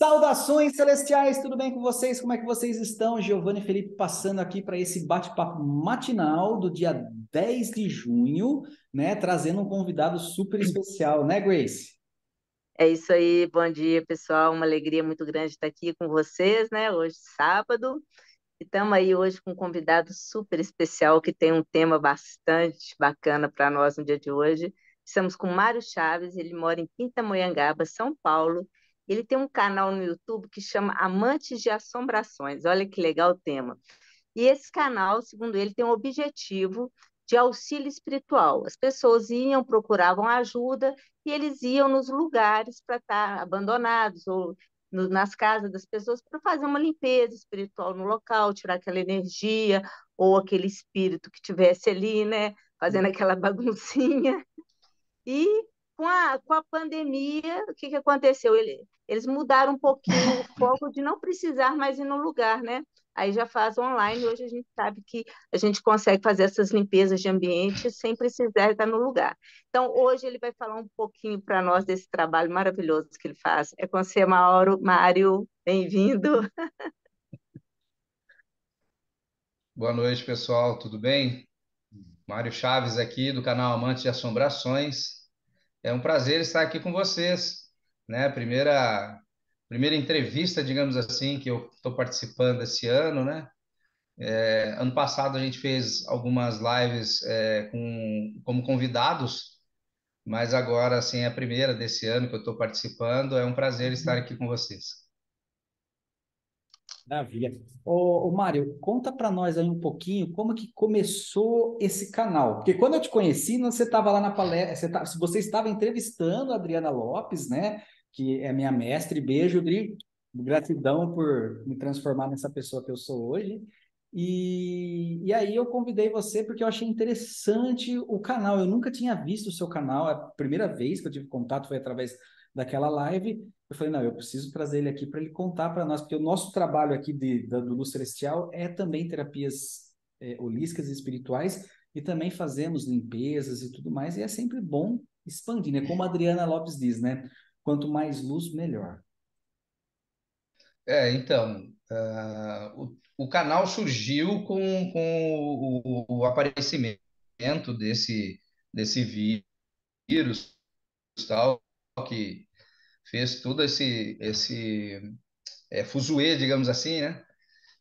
Saudações celestiais, tudo bem com vocês? Como é que vocês estão? Giovanni e Felipe passando aqui para esse bate-papo matinal do dia 10 de junho, né? Trazendo um convidado super especial, né, Grace? É isso aí, bom dia, pessoal. Uma alegria muito grande estar aqui com vocês, né? Hoje, sábado, e estamos aí hoje com um convidado super especial que tem um tema bastante bacana para nós no dia de hoje. Estamos com Mário Chaves, ele mora em Pindamonhangaba, São Paulo. Ele tem um canal no YouTube que chama Amantes de Assombrações. Olha que legal o tema. E esse canal, segundo ele, tem um objetivo de auxílio espiritual. As pessoas iam, procuravam ajuda e eles iam nos lugares para estar abandonados ou nas casas das pessoas para fazer uma limpeza espiritual no local, tirar aquela energia ou aquele espírito que tivesse ali, né, fazendo aquela baguncinha. E com a pandemia, o que aconteceu? Eles mudaram um pouquinho o foco de não precisar mais ir no lugar, né? Aí já faz online, hoje a gente sabe que a gente consegue fazer essas limpezas de ambiente sem precisar estar no lugar. Então, hoje ele vai falar um pouquinho para nós desse trabalho maravilhoso que ele faz. É com você, Mauro. Mário, bem-vindo. Boa noite, pessoal, tudo bem? Mário Chaves aqui do canal Amantes de Assombrações. É um prazer estar aqui com vocês, né? Primeira entrevista, digamos assim, que eu estou participando esse ano, né? Ano passado a gente fez algumas lives como convidados, mas agora, assim, é a primeira desse ano que eu estou participando. É um prazer estar aqui com vocês. Maravilha. Ô, Mário, conta para nós aí um pouquinho como que começou esse canal. Porque quando eu te conheci, você estava lá na palestra, você estava entrevistando a Adriana Lopes, né? Que é minha mestre. Beijo, Adri. Gratidão por me transformar nessa pessoa que eu sou hoje. E aí eu convidei você porque eu achei interessante o canal. Eu nunca tinha visto o seu canal. A primeira vez que eu tive contato foi através daquela live. Eu falei, não, eu preciso trazer ele aqui para ele contar para nós, porque o nosso trabalho aqui do Luz Celestial é também terapias holísticas e espirituais, e também fazemos limpezas e tudo mais, e é sempre bom expandir, né? Como a Adriana Lopes diz, né? Quanto mais luz, melhor. O canal surgiu com o aparecimento desse vírus, tal, que fez todo esse fuzuê, digamos assim, né?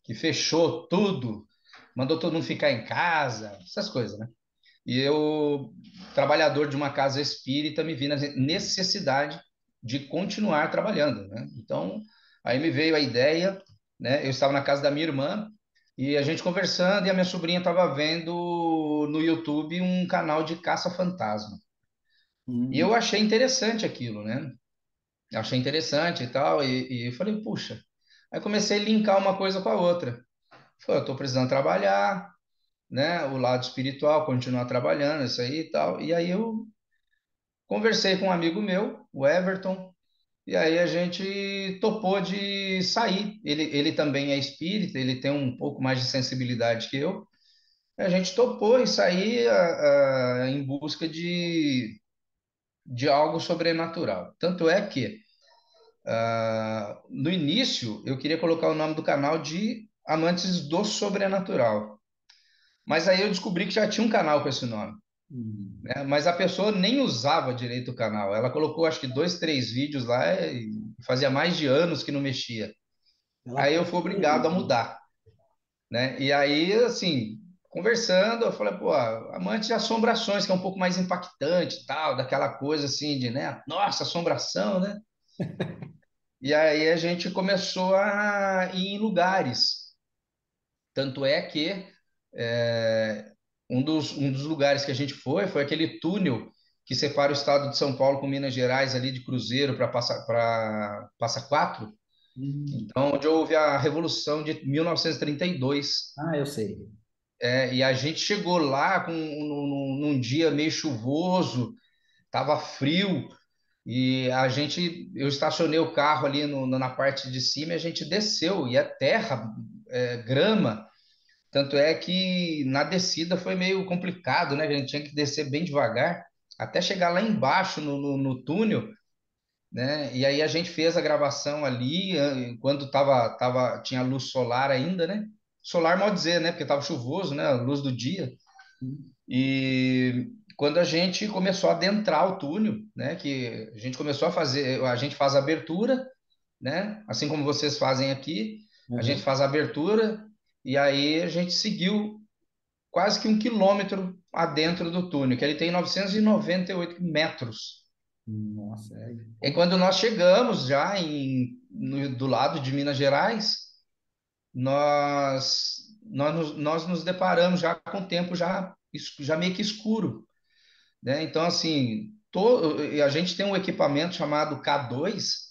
Que fechou tudo, mandou todo mundo ficar em casa, essas coisas, né? E eu, trabalhador de uma casa espírita, me vi na necessidade de continuar trabalhando, né? Então, aí me veio a ideia, né? Eu estava na casa da minha irmã e a gente conversando e a minha sobrinha estava vendo no YouTube um canal de caça-fantasma. E Hum. eu achei interessante aquilo, né? Eu achei interessante e tal, e eu falei, puxa. Aí comecei a linkar uma coisa com a outra. Falei, eu estou precisando trabalhar, né? O lado espiritual, continuar trabalhando, isso aí e tal. E aí eu conversei com um amigo meu, o Everton, e aí a gente topou de sair. Ele também é espírita, ele tem um pouco mais de sensibilidade que eu. A gente topou e sair em busca de algo sobrenatural. Tanto é que, no início, eu queria colocar o nome do canal de Amantes do Sobrenatural. Mas aí eu descobri que já tinha um canal com esse nome, Hum. né? Mas a pessoa nem usava direito o canal. Ela colocou acho que dois, três vídeos lá e fazia mais de anos que não mexia. Ela Aí eu fui obrigado a postou. mudar, né? E aí, assim, conversando, eu falei, pô, Amante de Assombrações, que é um pouco mais impactante, e tal, daquela coisa assim de, né? Nossa, assombração, né? E aí a gente começou a ir em lugares. Tanto é que é, um dos lugares que a gente foi aquele túnel que separa o estado de São Paulo com Minas Gerais, ali de Cruzeiro para Passa Quatro, Hum. então, onde houve a Revolução de 1932. Ah, eu sei. E a gente chegou lá num dia meio chuvoso, estava frio, e eu estacionei o carro ali na parte de cima e a gente desceu, e é terra, grama. Tanto é que na descida foi meio complicado, né? A gente tinha que descer bem devagar até chegar lá embaixo no túnel. né? E aí a gente fez a gravação ali, quando tinha luz solar ainda, né? Solar, mal dizer, né? Porque tava chuvoso, né? A luz do dia. E quando a gente começou a adentrar o túnel, né? Que a gente começou a fazer, a gente faz a abertura, né? Assim como vocês fazem aqui, a gente Uhum. faz a abertura e aí a gente seguiu quase que 1 quilômetro adentro do túnel, que ele tem 998 metros. Nossa, E quando nós chegamos já do lado de Minas Gerais, nós nos deparamos já com o tempo já meio que escuro, né? Então, assim, a gente tem um equipamento chamado K2,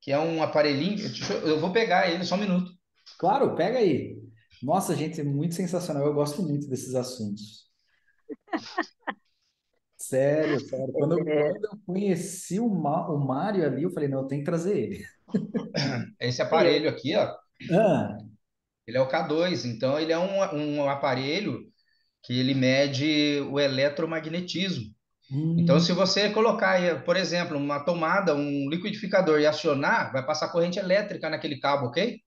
que é um aparelhinho. Eu vou pegar ele só um minuto. claro, pega aí. Nossa, gente, é muito sensacional. Eu gosto muito desses assuntos. Sério, sério. É, Quando eu conheci o Mário ali, eu falei, não, eu tenho que trazer ele. Esse é. aparelho aqui, ó, Ah, ele é o K2. Então, ele é um aparelho que ele mede o eletromagnetismo. Então, hum, se você colocar, por exemplo, uma tomada, um liquidificador e acionar, vai passar corrente elétrica naquele cabo, ok?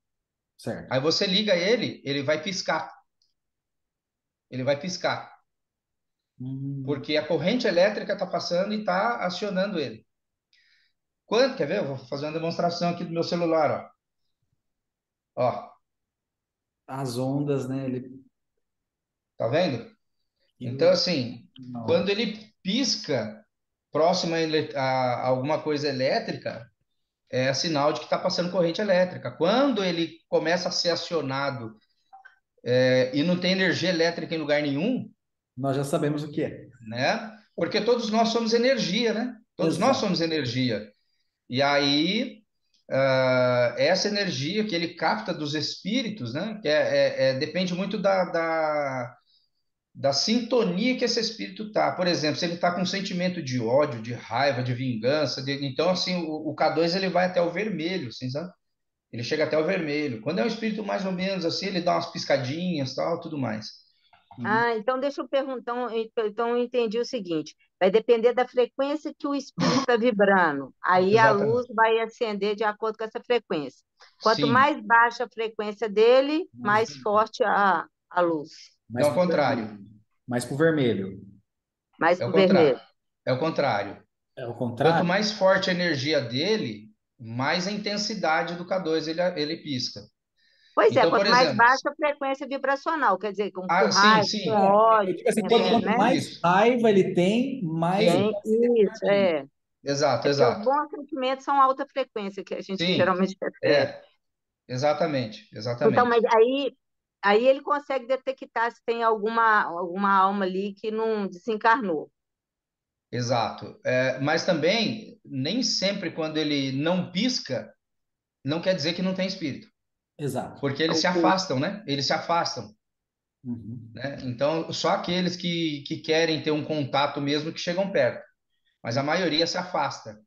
certo. Aí você liga ele, ele vai piscar. Ele vai piscar, Hum, porque a corrente elétrica está passando e está acionando ele. Quer ver? Eu vou fazer uma demonstração aqui do meu celular, ó. Ó, as ondas, né? tá vendo? Que Então, legal. assim, quando ele pisca próximo a alguma coisa elétrica, é sinal de que está passando corrente elétrica. Quando ele começa a ser acionado, e não tem energia elétrica em lugar nenhum, Nós já sabemos o que é. né? Porque todos nós somos energia, né? Todos nós Exato. somos energia. E aí, essa energia que ele capta dos espíritos, né? Que depende muito da sintonia que esse espírito tá. Por exemplo, se ele está com um sentimento de ódio, de raiva, de vingança, então assim, o K2 ele vai até o vermelho, assim, sabe? Ele chega até o vermelho. Quando é um espírito mais ou menos assim, ele dá umas piscadinhas, tal, tudo mais. Hum, Ah, então deixa eu perguntar, então eu entendi o seguinte, vai depender da frequência que o espírito está vibrando, aí a luz Exatamente. vai acender de acordo com essa frequência. Quanto Sim. mais baixa a frequência dele, mais, mais forte a luz, mais Não, ao pro contrário. vermelho. Mais pro vermelho. mais É para o o vermelho. contrário. É o contrário. É o Quanto contrário? mais forte a energia dele, mais a intensidade do K2 ele pisca. Pois é, Então, por quanto mais exemplo, baixa a frequência vibracional, quer dizer, com sim, raiva, com sim. É, ódio, tipo assim, quanto né? mais Isso. raiva ele tem, mais ele Tem vai acender pro isso, vermelho. é. Exato, É porque os exato. bons sentimentos são alta frequência, que a gente Sim. geralmente refere. É, exatamente, Então, mas exatamente. aí ele consegue detectar se tem alguma alma ali que não desencarnou. Exato. Mas também, nem sempre quando ele não pisca, não quer dizer que não tem espírito. Exato. Porque eles se Ok. afastam, né? Eles se afastam, Uhum. né? Então, só aqueles que querem ter um contato mesmo que chegam perto, mas a maioria se afasta.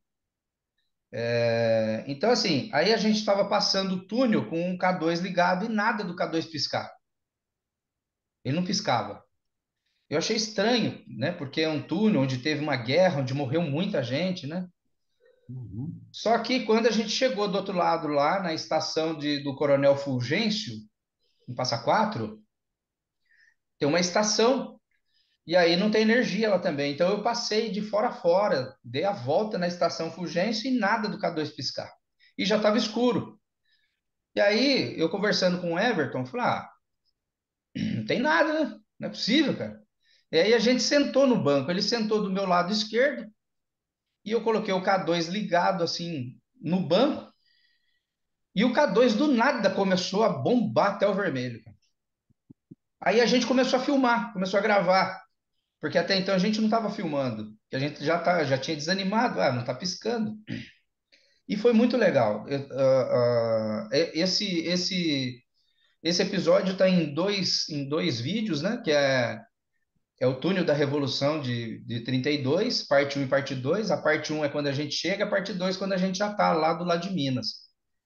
Então, assim, aí a gente estava passando o túnel com um K2 ligado e nada do K2 piscar. Ele não piscava. Eu achei estranho, né? Porque é um túnel onde teve uma guerra, onde morreu muita gente, né? Uhum. Só que quando a gente chegou do outro lado lá, na estação do Coronel Fulgêncio, em Passa Quatro, tem uma estação. E aí não tem energia lá também. Então eu passei de fora a fora, dei a volta na estação Fulgêncio e nada do K2 piscar. E já estava escuro. E aí eu conversando com o Everton, falei: ah, não tem nada, né? Não é possível, cara. E aí a gente sentou no banco. Ele sentou do meu lado esquerdo e eu coloquei o K2 ligado assim no banco. E o K2 do nada começou a bombar até o vermelho. Aí a gente começou a filmar, começou a gravar. Porque até então a gente não estava filmando, que a gente já tinha desanimado, não está piscando. E foi muito legal. Esse episódio está em dois vídeos, né? Que é o Túnel da Revolução de 32, parte um e parte 2. A parte um é quando a gente chega, a parte 2 quando a gente já está lá do lado de Minas.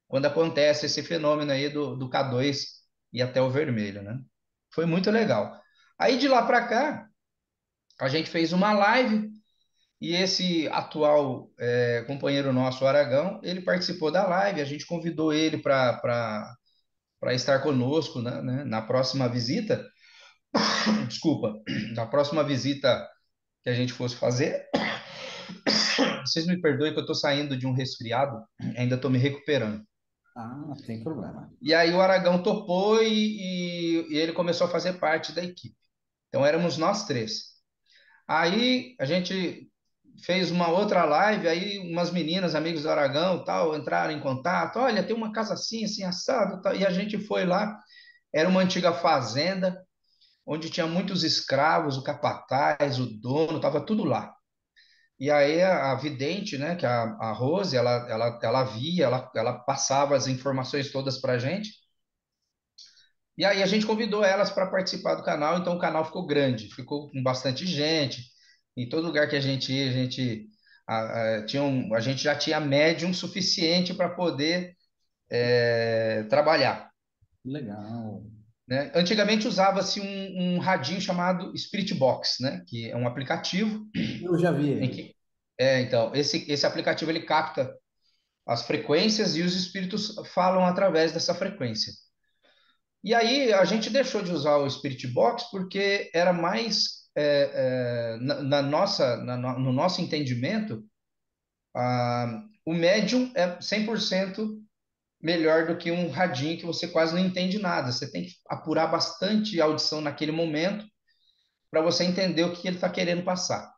Quando acontece esse fenômeno aí do K2 e até o vermelho, né? Foi muito legal. Aí de lá para cá, a gente fez uma live E esse atual companheiro nosso, o Aragão, ele participou da live, a gente convidou ele para estar conosco, né, na próxima visita, desculpa, na próxima visita que a gente fosse fazer. Vocês me perdoem que eu estou saindo de um resfriado, ainda estou me recuperando. Ah, não tem problema. E aí o Aragão topou e ele começou a fazer parte da equipe. Então éramos nós três. Aí a gente fez uma outra live, aí umas meninas, amigos do Aragão, tal, entraram em contato. Olha, tem uma casa assim, assim, assado, tal. E a gente foi lá. Era uma antiga fazenda, onde tinha muitos escravos, o capataz, o dono, estava tudo lá. E aí a vidente, né, que é a Rose, ela via, ela passava as informações todas para a gente. E aí a gente convidou elas para participar do canal, então o canal ficou grande, ficou com bastante gente. Em todo lugar que a gente ia, a gente já tinha médium suficiente para poder trabalhar, Legal. né? Antigamente usava-se um radinho chamado Spirit Box, né? Que é um aplicativo Eu já vi em ele. que então esse aplicativo ele capta as frequências e os espíritos falam através dessa frequência. E aí a gente deixou de usar o Spirit Box porque era mais no nosso entendimento, o médium é 100% melhor do que um radinho que você quase não entende nada. Você tem que apurar bastante a audição naquele momento para você entender o que ele está querendo passar.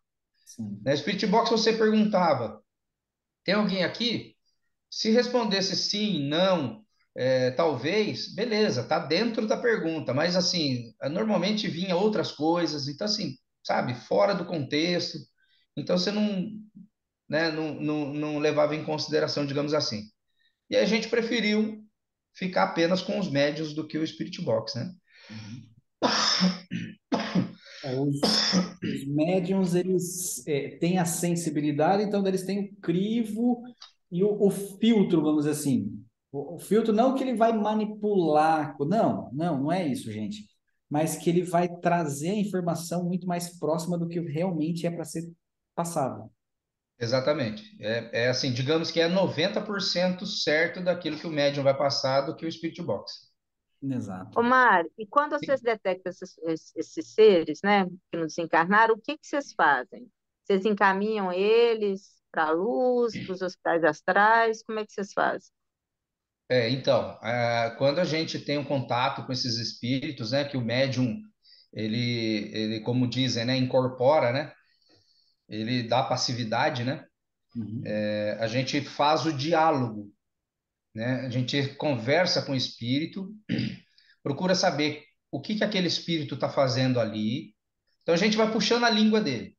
Sim. Na Spirit Box você perguntava: tem alguém aqui? Se respondesse sim, não, talvez, beleza, tá dentro da pergunta, mas assim, normalmente vinha outras coisas, então assim, sabe, fora do contexto, então você não, né, não levava em consideração, digamos assim. E aí a gente preferiu ficar apenas com os médios do que o Spirit Box, né? Uhum. Os médiums, eles têm a sensibilidade, então eles têm o crivo e o filtro, vamos dizer assim. O filtro não que ele vai manipular, não é isso, gente. Mas que ele vai trazer a informação muito mais próxima do que realmente é para ser passado. Exatamente. É assim, digamos que é 90% certo daquilo que o médium vai passar do que o Spirit Box. Ô, Exato. Mário, e quando vocês detectam esses seres, né, que não desencarnaram, o que que vocês fazem? Vocês encaminham eles para a luz, para os hospitais astrais? Como é que vocês fazem? Então, quando a gente tem um contato com esses espíritos, né, que o médium, ele, como dizem, né, incorpora, né, ele dá passividade, né, Uhum. a gente faz o diálogo, né, a gente conversa com o espírito, procura saber o que que aquele espírito está fazendo ali, então a gente vai puxando a língua dele.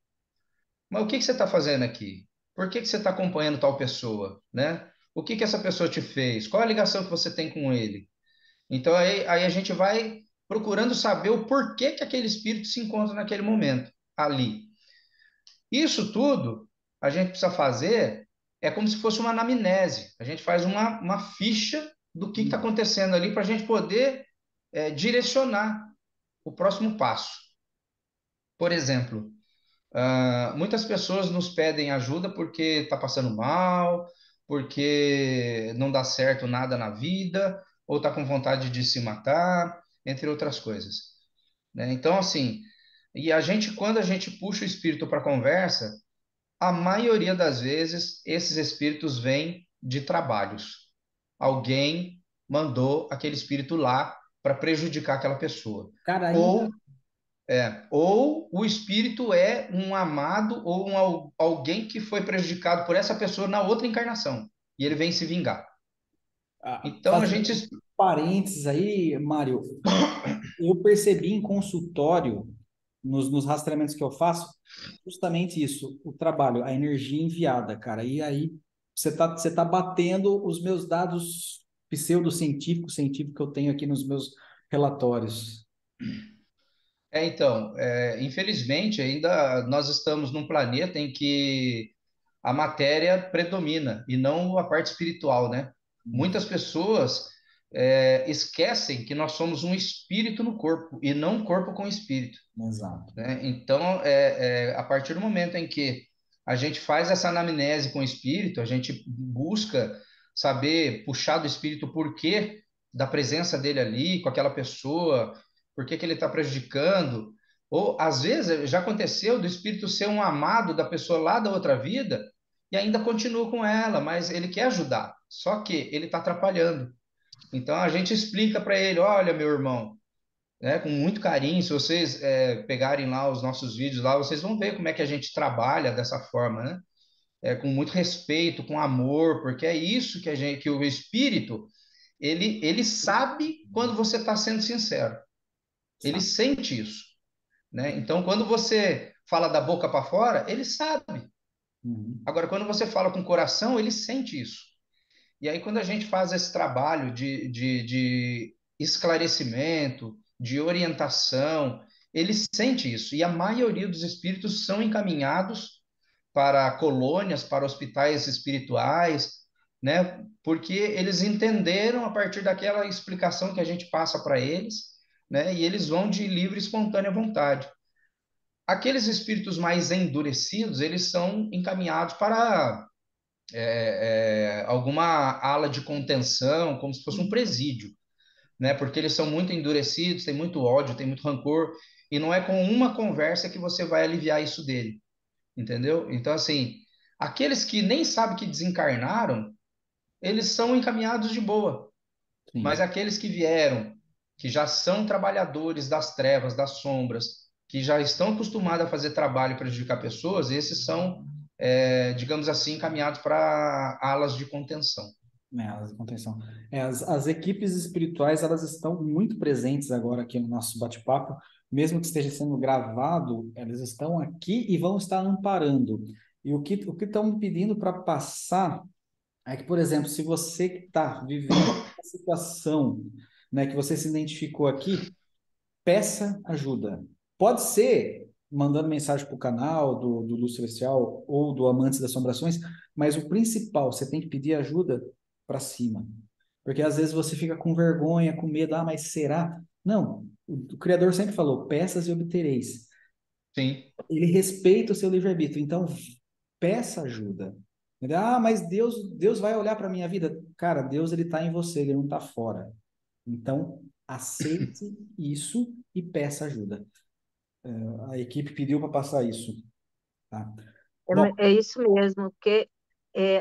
Mas o que que você está fazendo aqui? Por que que você está acompanhando tal pessoa, né? O que que essa pessoa te fez? Qual a ligação que você tem com ele? Então aí a gente vai procurando saber o porquê que aquele espírito se encontra naquele momento ali. Isso tudo a gente precisa fazer como se fosse uma anamnese. A gente faz uma ficha do que está acontecendo ali para a gente poder direcionar o próximo passo. Por exemplo, muitas pessoas nos pedem ajuda porque está passando mal, porque não dá certo nada na vida, ou está com vontade de se matar, entre outras coisas, né? Então, assim, quando a gente puxa o espírito para a conversa, a maioria das vezes esses espíritos vêm de trabalhos. Alguém mandou aquele espírito lá para prejudicar aquela pessoa. Cara, ainda. Ou ou o espírito é um amado ou alguém que foi prejudicado por essa pessoa na outra encarnação e ele vem se vingar. Então a Fazendo gente. um parênteses aí, Mário, eu percebi em consultório, nos rastreamentos que eu faço, justamente isso, o trabalho, a energia enviada, cara. E aí você tá batendo os meus dados pseudocientíficos, científicos que eu tenho aqui nos meus relatórios. Então, infelizmente, ainda nós estamos num planeta em que a matéria predomina e não a parte espiritual, né? Muitas pessoas esquecem que nós somos um espírito no corpo e não um corpo com espírito, Exato. né? Então, a partir do momento em que a gente faz essa anamnese com o espírito, a gente busca saber, puxar do espírito o porquê da presença dele ali, com aquela pessoa, por que que ele está prejudicando. Ou, às vezes, já aconteceu do espírito ser um amado da pessoa lá da outra vida e ainda continua com ela, mas ele quer ajudar, só que ele está atrapalhando. Então, a gente explica para ele: olha, meu irmão, né, com muito carinho. Se vocês pegarem lá os nossos vídeos lá, vocês vão ver como é que a gente trabalha dessa forma, né? Com muito respeito, com amor, porque é isso que que o espírito, ele sabe quando você está sendo sincero. Ele Sabe? sente isso, né? Então, quando você fala da boca para fora, ele sabe. Uhum. Agora, quando você fala com o coração, ele sente isso. E aí, quando a gente faz esse trabalho de esclarecimento, de orientação, ele sente isso. E a maioria dos espíritos são encaminhados para colônias, para hospitais espirituais, né? Porque eles entenderam a partir daquela explicação que a gente passa para eles, né? E eles vão de livre e espontânea vontade. Aqueles espíritos mais endurecidos, eles são encaminhados para alguma ala de contenção, como se fosse um presídio, né? Porque eles são muito endurecidos, têm muito ódio, têm muito rancor, e não é com uma conversa que você vai aliviar isso dele, entendeu? Então, assim, aqueles que nem sabem que desencarnaram, eles são encaminhados de boa, mas Sim. aqueles que vieram, que já são trabalhadores das trevas, das sombras, que já estão acostumados a fazer trabalho e prejudicar pessoas, esses são, digamos assim, encaminhados para alas de contenção. As de contenção. As equipes espirituais, elas estão muito presentes agora aqui no nosso bate-papo, mesmo que esteja sendo gravado, elas estão aqui e vão estar amparando. E o que estão me pedindo para passar é que, por exemplo, se você está vivendo uma situação, né, que você se identificou aqui, peça ajuda. Pode ser mandando mensagem para o canal do Luz Celestial ou do Amantes das Assombrações, mas o principal, você tem que pedir ajuda para cima. Porque às vezes você fica com vergonha, com medo, mas será? Não, o Criador sempre falou, peças e obtereis. Sim. Ele respeita o seu livre-arbítrio, então peça ajuda. Mas Deus vai olhar para a minha vida. Cara, Deus ele está em você, ele não está fora. Então, aceite isso e peça ajuda. A equipe pediu para passar isso, tá? Bom, É isso mesmo, porque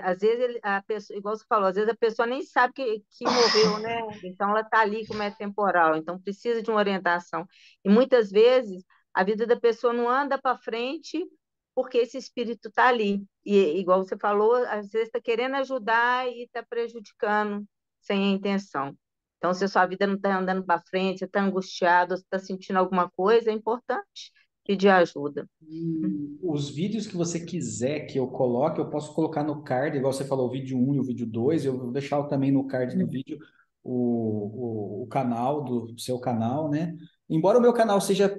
às vezes a pessoa, igual você falou, às vezes a pessoa nem sabe que morreu, né? Então ela está ali como é temporal, então precisa de uma orientação. E muitas vezes a vida da pessoa não anda para frente porque esse espírito está ali. E igual você falou, às vezes está querendo ajudar e está prejudicando sem a intenção. Então, se a sua vida não está andando para frente, você está angustiado, você está sentindo alguma coisa, é importante pedir ajuda. e os vídeos que você quiser que eu coloque, eu posso colocar no card, igual você falou, o vídeo um e o vídeo 2. Eu vou deixar também no card do vídeo o canal do seu canal, né? Embora o meu canal esteja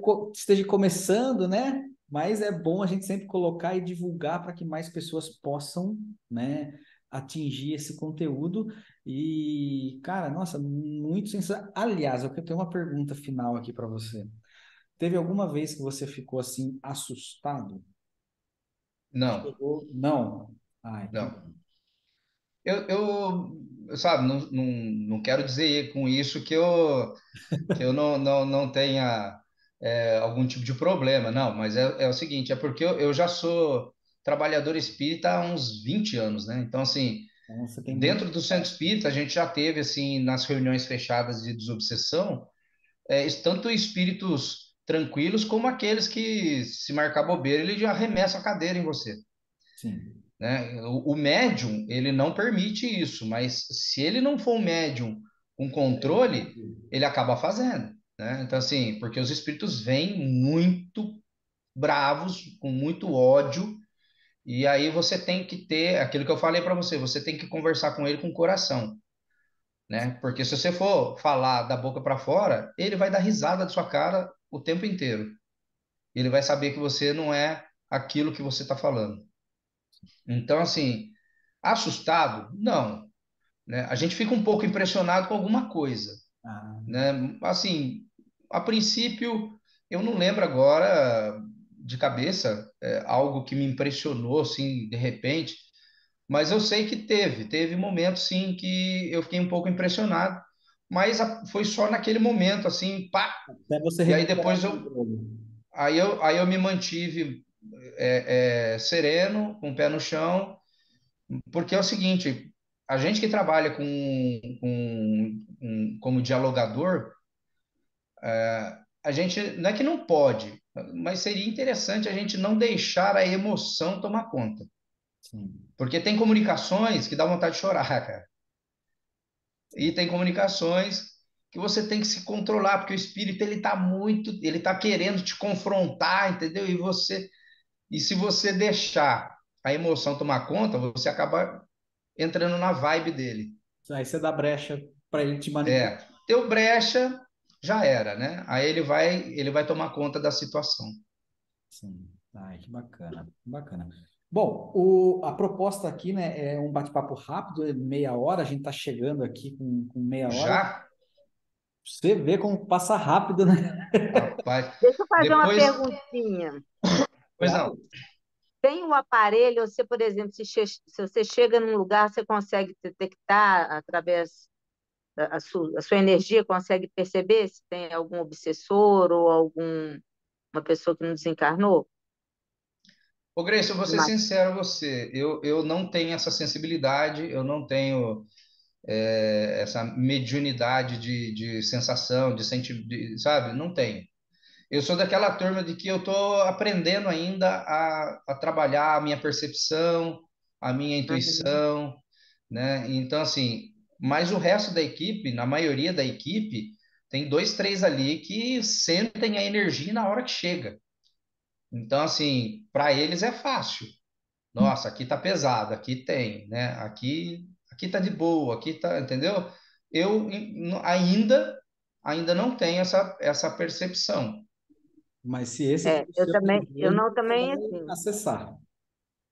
começando, né? Mas é bom a gente sempre colocar e divulgar para que mais pessoas possam, né, atingir esse conteúdo. E, cara, nossa, muito sensacional. Aliás, eu tenho uma pergunta final aqui para você. Teve alguma vez que você ficou assim assustado? Não, Chegou? Não. Ai, que não. bom. Sabe, não quero dizer com isso que eu não tenha algum tipo de problema, não, mas é o seguinte, é porque eu já sou trabalhador espírita há uns 20 anos, né? Então, assim, Então você tem muito. dentro do centro espírita, a gente já teve, assim, nas reuniões fechadas de desobsessão, tanto espíritos tranquilos como aqueles que, se marcar bobeira, ele já arremessa a cadeira em você, Sim. né? O médium, ele não permite isso, mas se ele não for um médium com controle, ele acaba fazendo, né? Então, assim, porque os espíritos vêm muito bravos, com muito ódio, e aí você tem que ter aquilo que eu falei para você, você tem que conversar com ele com o coração, né? Porque se você for falar da boca para fora, ele vai dar risada de sua cara o tempo inteiro. Ele vai saber que você não é aquilo que você está falando. Então, assim, assustado? Não, né? A gente fica um pouco impressionado com alguma coisa, Ah, né? Assim, a princípio, eu não lembro agora, de cabeça, algo que me impressionou, assim, de repente, mas eu sei que teve momentos, sim, que eu fiquei um pouco impressionado, mas foi só naquele momento, assim, pá, Até você e aí recuperar depois o controle. aí eu me mantive sereno, com o pé no chão, porque é o seguinte, a gente que trabalha como dialogador, a gente não é que não pode, mas seria interessante a gente não deixar a emoção tomar conta. Sim. Porque tem comunicações que dá vontade de chorar, cara. E tem comunicações que você tem que se controlar, porque o espírito ele tá querendo te confrontar, entendeu? E se você deixar a emoção tomar conta, você acaba entrando na vibe dele. Aí você dá brecha para ele te manipular. Deu brecha, já era, né? Aí ele vai tomar conta da situação. Sim. Ai, que bacana, que bacana. Bom, a proposta aqui, né, é um bate-papo rápido, é meia hora, a gente está chegando aqui com meia hora. Já, Você vê como passa rápido, né? rapaz, Deixa eu fazer uma depois, perguntinha. pois não. Claro. Tem o aparelho, você, por exemplo, se você chega num lugar, você consegue detectar através a sua energia, consegue perceber se tem algum obsessor ou alguma pessoa que não desencarnou? Ô, Grace, eu vou ser sincero a você, eu não tenho essa sensibilidade, eu não tenho essa mediunidade de sensação, de sentir, sabe? Não tenho. Eu sou daquela turma de que eu estou aprendendo ainda a trabalhar a minha percepção, a minha Uhum. intuição, né? Então, assim, mas o resto da equipe, na maioria da equipe, tem dois, três ali que sentem a energia na hora que chega. Então, assim, para eles é fácil. Nossa, aqui tá pesado, aqui tem, né? Aqui tá de boa, aqui tá, entendeu? Eu ainda não tenho essa percepção. Mas se esse É, for o eu seu também, eu desejo, não você também vai assim. acessar.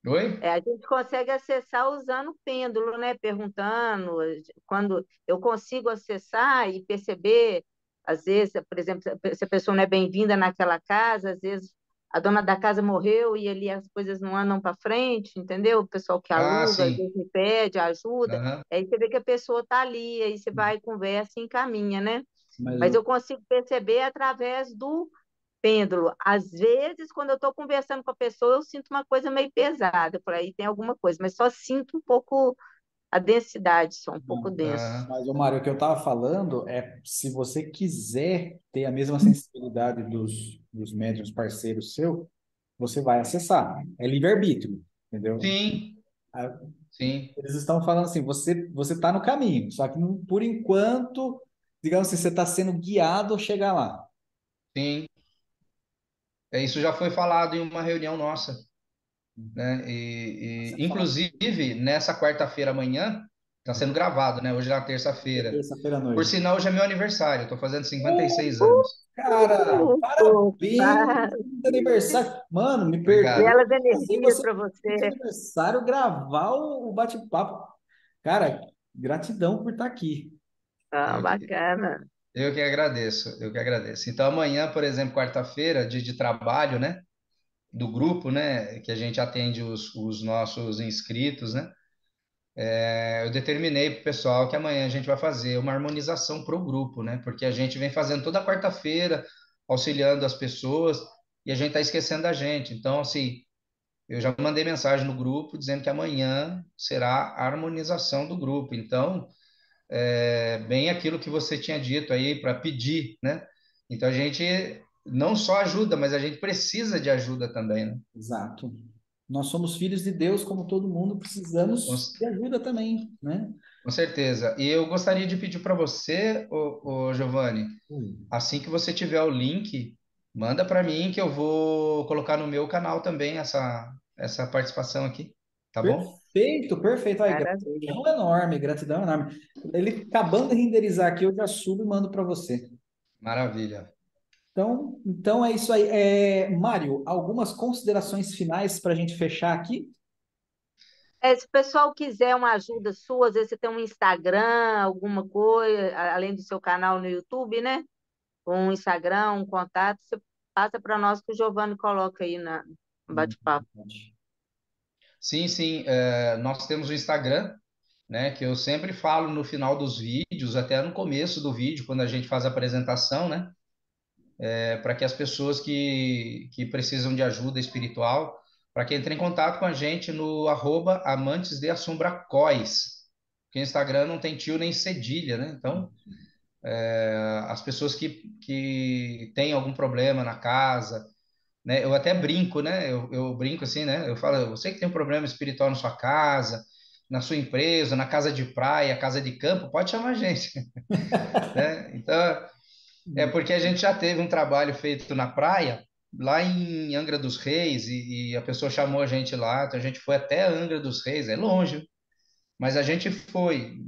Oi? A gente consegue acessar usando o pêndulo, né? Perguntando. Quando eu consigo acessar e perceber, às vezes, por exemplo, se a pessoa não é bem-vinda naquela casa, às vezes a dona da casa morreu e ali as coisas não andam para frente, entendeu? O pessoal que Ah, aluga, às sim. vezes me pede ajuda, Aham. aí você vê que a pessoa está ali, aí você vai, conversa e encaminha, né? Mas Mas eu consigo perceber através do pêndulo. Às vezes, quando eu estou conversando com a pessoa, eu sinto uma coisa meio pesada, por aí tem alguma coisa, mas só sinto um pouco a densidade, só um pouco não. denso. Aham. Mas, ô Mário, o que eu estava falando é se você quiser ter a mesma sensibilidade dos médiuns parceiros seu, você vai acessar. É livre-arbítrio, entendeu? Sim, Ah, sim, eles estão falando assim, você está no caminho, só que por enquanto, digamos assim, você está sendo guiado a chegar lá. sim. Isso já foi falado em uma reunião nossa, né? Você fala Inclusive, nessa quarta-feira amanhã, está sendo gravado, né? Hoje é na é terça-feira. terça-feira à Por noite. sinal, hoje é meu aniversário, estou fazendo 56 anos. Cara, parabéns, Opa! feliz aniversário. Mano, me perdoa Obrigado. Belas fazer energias você para no seu você. aniversário gravar o bate-papo. Cara, gratidão por estar aqui. Ah, Eu que, bacana. eu que agradeço, eu que agradeço. Então, amanhã, por exemplo, quarta-feira, dia de trabalho, né? Do grupo, né? Que a gente atende os nossos inscritos, né? Eu determinei para o pessoal que amanhã a gente vai fazer uma harmonização para o grupo, né? Porque a gente vem fazendo toda quarta-feira, auxiliando as pessoas, e a gente está esquecendo da gente. Então, assim, eu já mandei mensagem no grupo dizendo que amanhã será a harmonização do grupo. Então, bem aquilo que você tinha dito aí para pedir, né? Então, a gente não só ajuda, mas a gente precisa de ajuda também, né? Exato. Nós somos filhos de Deus, como todo mundo, Com, precisamos de ajuda também, né? com certeza. E eu gostaria de pedir para você, ô Giovanni, assim que você tiver o link, manda para mim que eu vou colocar no meu canal também essa participação aqui, tá bom? Perfeito, perfeito. Aí, Maravilha. gratidão enorme, gratidão enorme. Ele acabando de renderizar aqui, eu já subo e mando para você. Maravilha. Então é isso aí. Mário, algumas considerações finais para a gente fechar aqui? Se o pessoal quiser uma ajuda sua, às vezes você tem um Instagram, alguma coisa, além do seu canal no YouTube, né? Um Instagram, um contato, você passa para nós que o Giovanni coloca aí no bate-papo. Sim, sim. Nós temos o Instagram, né? Que eu sempre falo no final dos vídeos, até no começo do vídeo, quando a gente faz a apresentação, né? Para que as pessoas que precisam de ajuda espiritual, para que entrem em contato com a gente no @amantes de assombracóis, porque o Instagram não tem tio nem cedilha, né? Então, as pessoas que têm algum problema na casa, né? Eu até brinco, né? Eu brinco assim, né? Eu falo, você que tem um problema espiritual na sua casa, na sua empresa, na casa de praia, casa de campo, pode chamar a gente, né? Então, é porque a gente já teve um trabalho feito na praia, lá em Angra dos Reis, e a pessoa chamou a gente lá, então a gente foi até Angra dos Reis, é longe, mas a gente foi.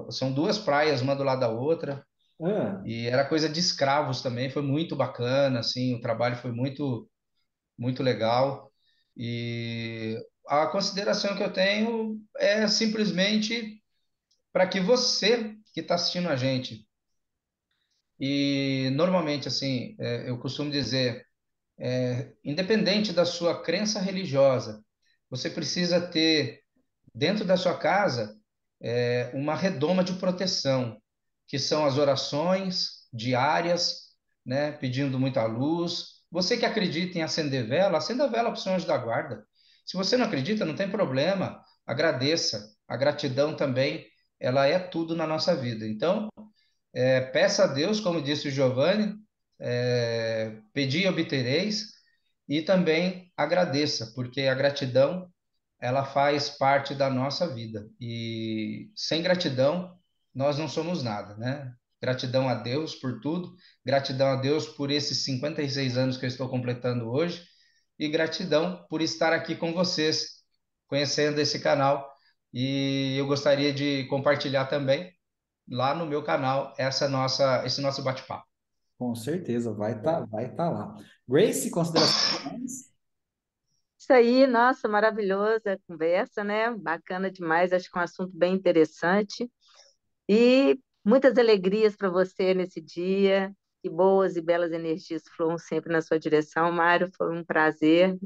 São duas praias, uma do lado da outra, Ah, e era coisa de escravos também, foi muito bacana, assim, o trabalho foi muito, muito legal. E a consideração que eu tenho é simplesmente para que você que está assistindo a gente, e normalmente, assim, eu costumo dizer, independente da sua crença religiosa, você precisa ter dentro da sua casa uma redoma de proteção, que são as orações diárias, né, pedindo muita luz. Você que acredita em acender vela, acenda a vela para o seu anjo da guarda. Se você não acredita, não tem problema, agradeça. A gratidão também, ela é tudo na nossa vida. Então, peça a Deus, como disse o Giovanni, pedi e obtereis, e também agradeça, porque a gratidão ela faz parte da nossa vida. E sem gratidão, nós não somos nada, né? Gratidão a Deus por tudo, gratidão a Deus por esses 56 anos que eu estou completando hoje, e gratidão por estar aqui com vocês, conhecendo esse canal. E eu gostaria de compartilhar também lá no meu canal esse nosso bate-papo. com certeza, vai tá lá. Grace, considerações finais? Isso aí, nossa, maravilhosa conversa, né? Bacana demais, acho que é um assunto bem interessante. E muitas alegrias para você nesse dia, que boas e belas energias fluam sempre na sua direção, Mário. Foi um prazer,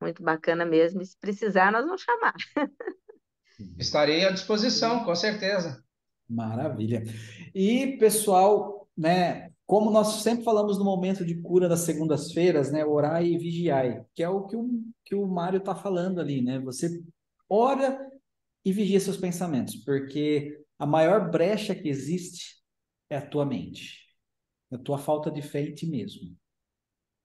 muito bacana mesmo. E se precisar, nós vamos chamar. Estarei à disposição, com certeza. Maravilha. E, pessoal, né, como nós sempre falamos no momento de cura das segundas-feiras, né, orai e vigiai, que é o que o Mário está falando ali, né? Você ora e vigia seus pensamentos, porque a maior brecha que existe é a tua mente, é a tua falta de fé em ti mesmo,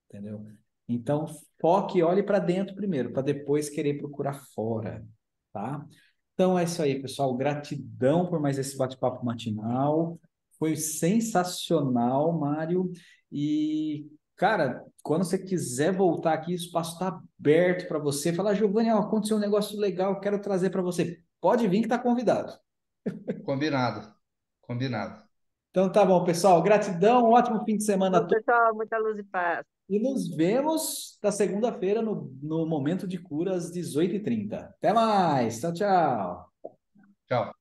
entendeu? Então, foque e olhe para dentro primeiro, para depois querer procurar fora, tá? Então é isso aí, pessoal. Gratidão por mais esse bate-papo matinal. Foi sensacional, Mário. E, cara, quando você quiser voltar aqui, o espaço está aberto para você. Falar, Giovanni, ó, aconteceu um negócio legal, quero trazer para você. Pode vir que está convidado. Combinado, combinado. Então tá bom, pessoal. Gratidão, um ótimo fim de semana a Ô, todos. pessoal, muita luz e paz. E nos vemos na segunda-feira no Momento de Cura às 18h30. Até mais. Tchau, tchau. Tchau.